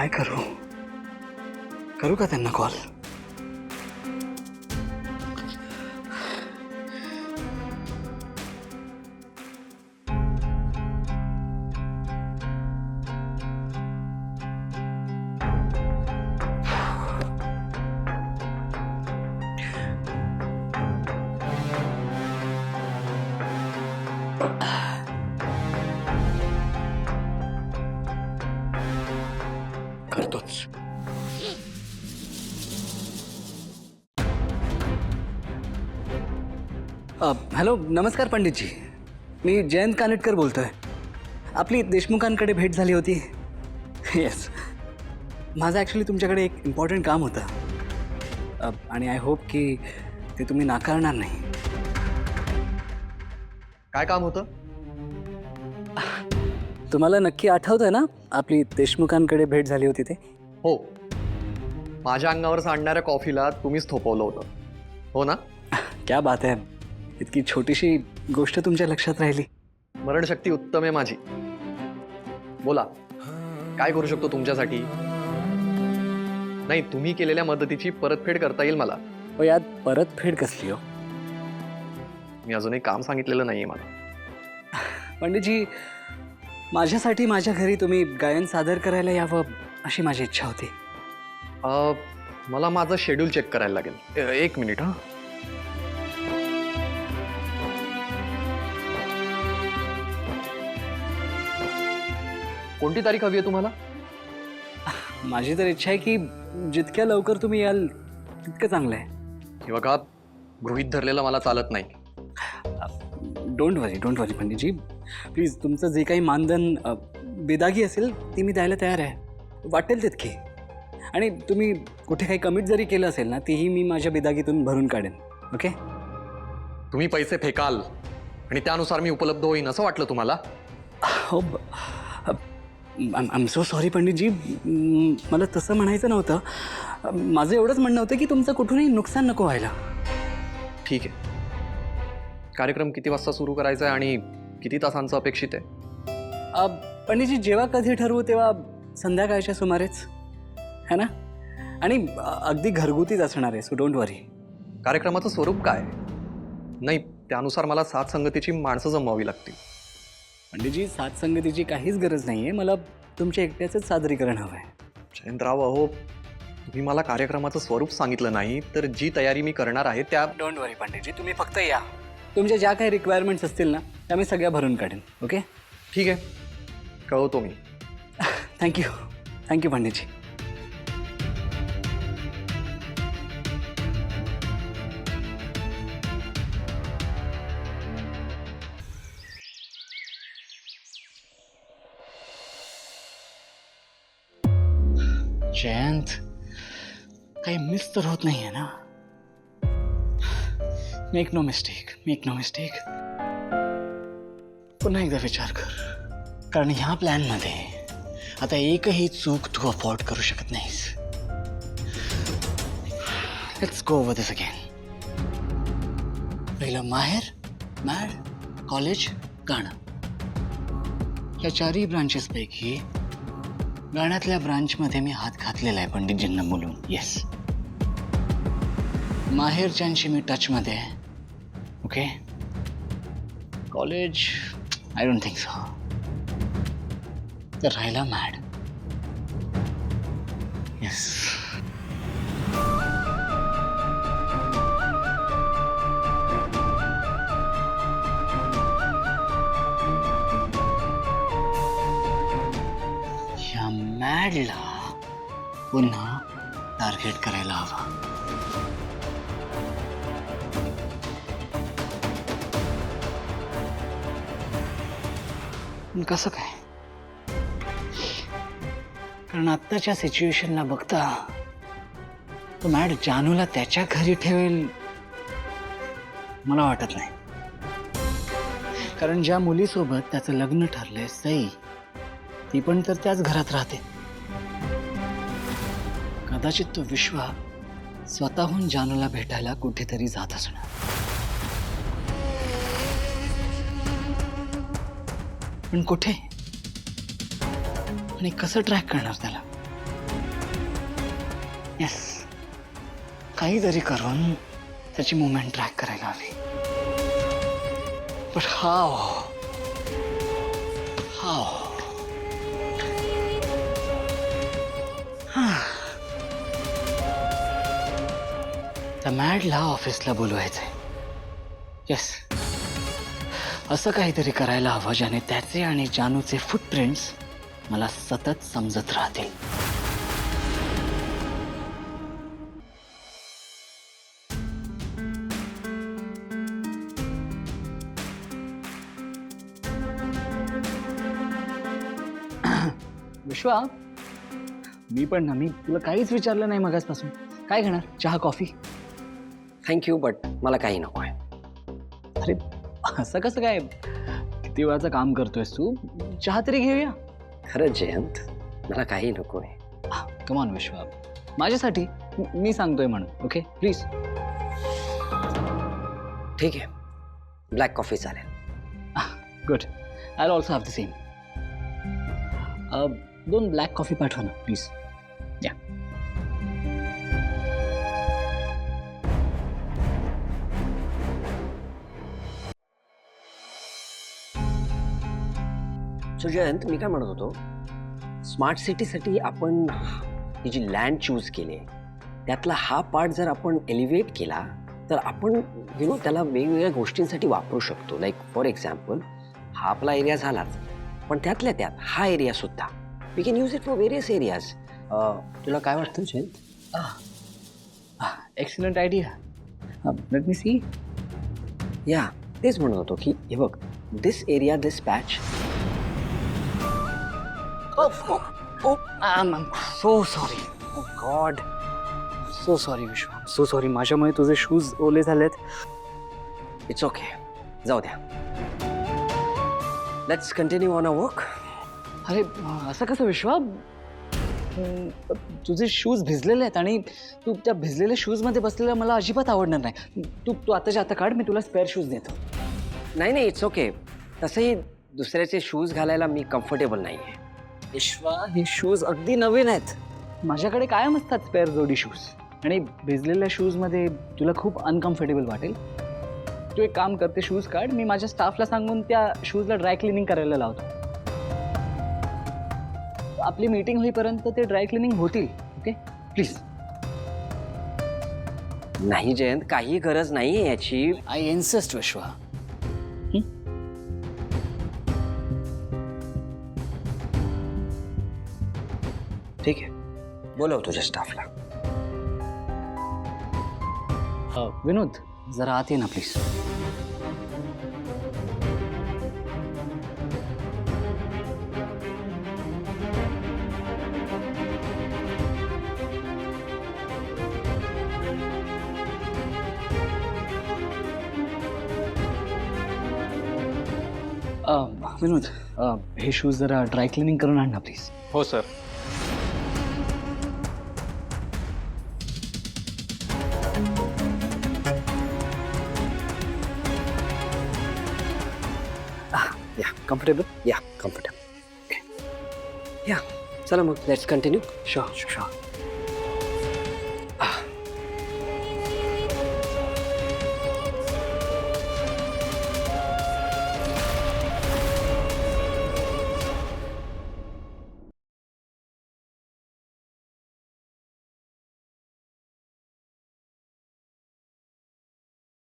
काय करू? करू का त्यांना कॉल? करतोच. हॅलो, नमस्कार पंडितजी. मी जयंत कानेटकर बोलतोय. आपली देशमुखांकडे भेट झाली होती. येस, माझं ॲक्च्युली तुमच्याकडे एक इम्पॉर्टंट काम होतं आणि आय होप की ते तुम्ही नाकारणार नाही. काय काम होतं? तुम्हाला नक्की आठवतंय ना आपली देशमुखांकडे भेट झाली होती ते? हो, माझ्या अंगावर सांडणाऱ्या कॉफीला तुम्हीच थोपवलं होतं, हो ना? क्या बात आहे, इतकी छोटीशी गोष्ट तुमच्या लक्षात राहिली. स्मरणशक्ती उत्तम आहे माझी. बोला, काय करू शकतो तुमच्यासाठी? नाही, तुम्ही केलेल्या मदतीची परतफेड करता येईल मला. हो, यात परतफेड कसली हो? मी अजूनही काम सांगितलेलं नाहीये मला. पंडितजी, माझ्यासाठी माझ्या घरी तुम्ही गायन सादर करायला यावं अशी माझी इच्छा होती. मला माझं शेड्यूल चेक करायला लागेल. एक मिनिट. हां, कोणती तारीख हवी आहे तुम्हाला? माझी तर इच्छा आहे की जितक्या लवकर तुम्ही याल तितकं चांगलं आहे. हे बघा, गृहीत धरलेलं मला चालत नाही. डोंट वरी पंडितजी. प्लीज, तुमचं जे काही मानधन बेदागी असेल ती मी द्यायला तयार आहे, वाटेल तितकी. आणि तुम्ही कुठे काही कमिट जरी केलं असेल ना, तीही मी माझ्या बेदागीतून भरून काढेन. ओके? तुम्ही पैसे फेकाल आणि त्यानुसार मी उपलब्ध होईन असं वाटलं तुम्हाला? हो, आय एम सो सॉरी पंडितजी. मला तसं म्हणायचं नव्हतं. माझं एवढंच म्हणणं होतं की तुमचं कुठूनही नुकसान नको व्हायला. ठीक आहे. कार्यक्रम किती वाजता सुरू करायचा आहे आणि किती तासांचं अपेक्षित आहे? पंडितजी, जेव्हा कधी ठरवू तेव्हा संध्याकाळच्या सुमारेच, है ना? आणि अगदी घरगुतीच असणार आहे, सो डोंट वरी. कार्यक्रमाचं स्वरूप काय? नाही, त्यानुसार मला साथ संगतीची माणसं जमवावी लागतील. पंडितजी, साथ संगतीची काहीच गरज नाही आहे. मला तुमच्या एकट्याचंच सादरीकरण हवं आहे. जयंतराव, अहो, तुम्ही मला कार्यक्रमाचं स्वरूप सांगितलं नाही तर जी तयारी मी करणार आहे त्या... डोंट वरी पंडितजी, तुम्ही फक्त या. तुमच्या ज्या काही रिक्वायरमेंट्स असतील ना त्या मी सगळ्या भरून काढेन. ओके? ठीक आहे, कळवतो मी. थँक्यू पंडितजी. जयंत, काही मिस तर होत नाही आहे ना? Make no mistake. पुन्हा एकदा विचार कर, कारण ह्या प्लॅनमध्ये आता एकही चूक तू अफोर्ड करू शकत नाहीस. Let's go over this again. पहिलं माहेर, मॅड, कॉलेज, गाणं. या चारही ब्रांचेसपैकी गाण्यातल्या ब्रांचमध्ये मी हात घातलेला आहे पंडितजींना बोलून. येस, माहेरच्यांशी मी टचमध्ये आहे. Okay? College, I don't think so. तर राहिला मॅड. येस, ह्या मॅडला पुन्हा टार्गेट करायला हवा. कसं काय? कारण आत्ताच्या सिच्युएशनला बघता तो मॅड जानूला त्याच्या घरी ठेवेल मला वाटत नाही. कारण ज्या मुलीसोबत त्याचं लग्न ठरलंय, सई, ती पण तर त्याच घरात राहते. कदाचित तो विश्वा स्वतःहून जानूला भेटायला कुठेतरी जात असणार. पण कुठे आणि कसं ट्रॅक करणार त्याला? येस, काहीतरी करून त्याची मुवमेंट ट्रॅक करायला हवी. बट हाव हाव त्या मॅडला ऑफिसला बोलवायचंय. येस, असं काहीतरी करायला हवं ज्याने त्याचे आणि जानूचे फुटप्रिंट्स मला सतत समजत राहतील. विश्वा, मी तुला काहीच विचारलं नाही मगासपासून. काय घेणार, चहा कॉफी? थँक्यू, बट मला काही नको आहे. अरे असं कसं काय, किती वेळाचं काम करतोयस तू, चहा तरी घेऊया. खरंच जयंत, मला काही नको आहे. कमॉन विश्वा, माझ्यासाठी. मी सांगतोय म्हणून. Okay please. ठीक आहे, ब्लॅक कॉफी चालेल. Good, I also have the same. 2 black coffee पाठवा ना प्लीज. या. सो जयंत, मी काय म्हणत होतो, स्मार्ट सिटीसाठी आपण ही जी लँड चूज केली आहे त्यातला हा पार्ट जर आपण एलिव्हेट केला तर आपण त्याला वेगवेगळ्या गोष्टींसाठी वापरू शकतो. लाईक फॉर एक्झाम्पल, हा आपला एरिया झालाच, पण त्यातल्या त्यात हा एरिया सुद्धा we can use it for various areas. तुला काय वाटतं Jayant? Excellent idea. Let me see. Yeah, तेच म्हणत होतो की हे बघ, this area, this patch. So sorry. God, so sorry Vishwa, so sorry. माझ्यामुळे तुझे शूज ओले झालेत. इट्स ओके, जाऊ द्या. Let's continue on a walk. अरे असं कसं विश्वा, तुझे शूज भिजलेले आहेत आणि तू त्या भिजलेल्या शूजमध्ये बसलेला मला अजिबात आवडणार नाही. तू आताच्या आता काढ, मी तुला स्पेअर शूज देतो. नाही, इट्स ओके. तसंही दुसऱ्याचे शूज घालायला मी कम्फर्टेबल नाही आहे. विश्वा, हे शूज अगदी नवीन आहेत. माझ्याकडे कायम असतात स्पेअर जोडी शूज, आणि भिजलेल्या शूजमध्ये तुला खूप अनकम्फर्टेबल वाटेल. तू एक काम करते, शूज काढ, मी माझ्या स्टाफला सांगून त्या शूजला ड्राय क्लिनिंग करायला लावतो. आपली मीटिंग होईपर्यंत ते ड्राय क्लिनिंग होतील. Okay please. नाही जयंत, काही गरज नाही आहे याची. आय इन्सिस्ट विश्वा. ठीक आहे, बोलव तुझ्या स्टाफला. विनोद, जरा आत ये ना प्लीज. विनोद, हे शूज जरा ड्राय क्लिनिंग करून आण ना प्लीज. हो सर. या, कम्फर्टेबल. या, कम्फर्टेबल. या, चला मग, लेट्स कंटिन्यू. शुअर.